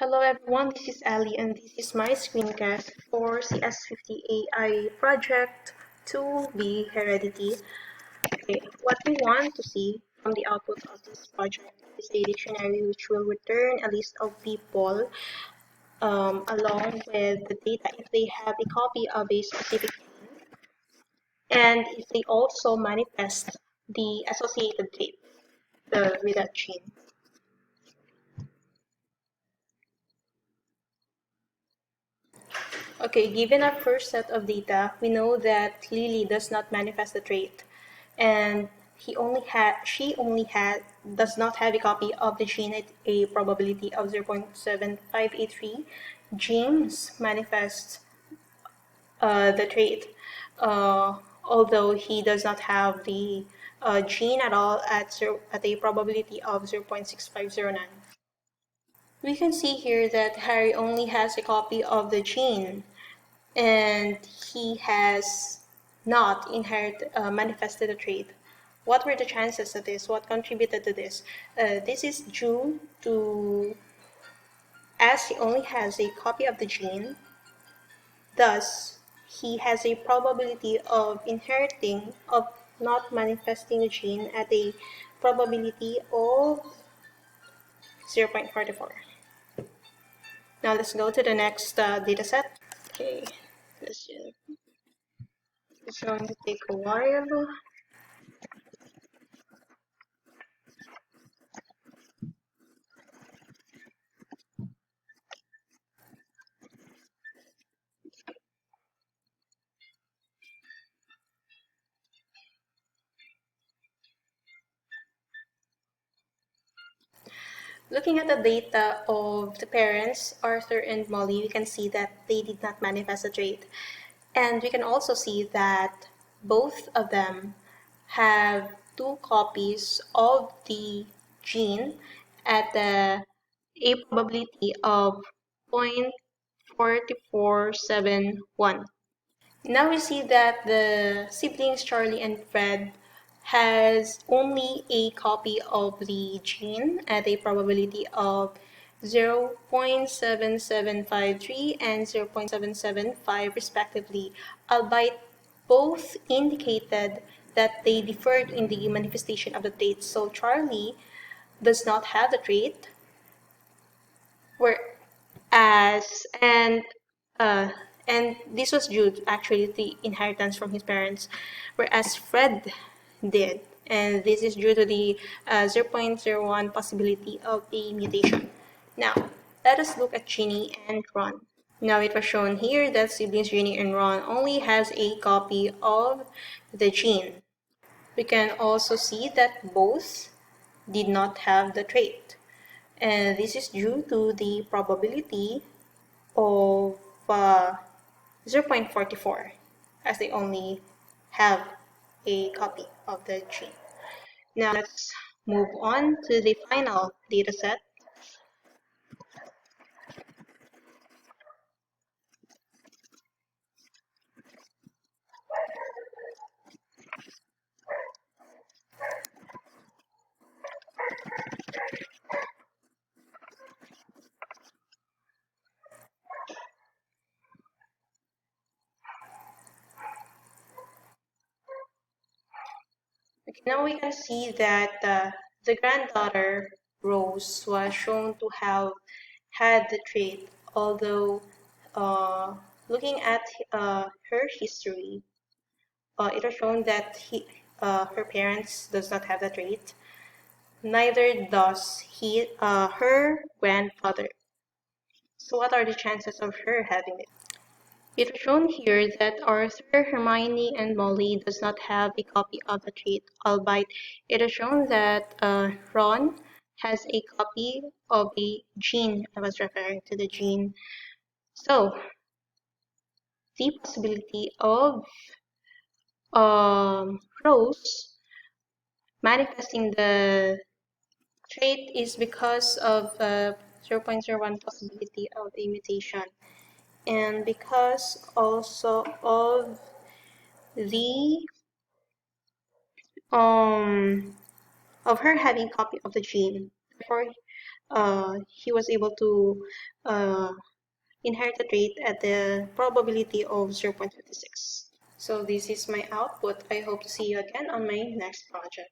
Hello everyone, this is Ali and this is my screencast for CS50 AI Project 2B Heredity. Okay, what we want to see from the output of this project is a dictionary which will return a list of people along with the data if they have a copy of a specific gene and if they also manifest the associated trait with that gene. Okay, given our first set of data, we know that Lily does not manifest the trait, and she only had does not have a copy of the gene at a probability of 0.7583. James manifests the trait, although he does not have the gene at all at a probability of 0.6509. We can see here that Harry only has a copy of the gene, and he has not manifested a trait. What were the chances of this? What contributed to this? This is due to, as he only has a copy of the gene, thus he has a probability of not manifesting the gene at a probability of 0.44. Now let's go to the next data set. Okay, it's going to take a while. Looking at the data of the parents, Arthur and Molly, we can see that they did not manifest a trait. And we can also see that both of them have two copies of the gene at a probability of 0.4471. Now we see that the siblings Charlie and Fred has only a copy of the gene at a probability of 0.7753 and 0.775 respectively, albeit both indicated that they differed in the manifestation of the trait. So Charlie does not have the trait, whereas uh, and this was due to actually the inheritance from his parents, whereas Fred did, and this is due to the 0.01 possibility of a mutation. Now, let us look at Ginny and Ron. Now it was shown here that siblings Ginny and Ron only has a copy of the gene. We can also see that both did not have the trait, and this is due to the probability of 0.44, as they only have a copy of the gene. Now let's move on to the final data set. Okay, now we can see that the granddaughter Rose was shown to have had the trait, although uh, looking at her history, it was shown that her parents does not have the trait. Neither does her grandfather. So what are the chances of her having it? It is shown here that Arthur, Hermione, and Molly does not have a copy of the trait, albeit it is shown that Ron has a copy of a gene. I was referring to the gene. So the possibility of Rose manifesting the trait is because of 0.01 possibility of a mutation, and because also of the of her having copy of the gene. Therefore, he was able to uh, inherit the trait at the probability of 0.56. So this is my output. I hope to see you again on my next project.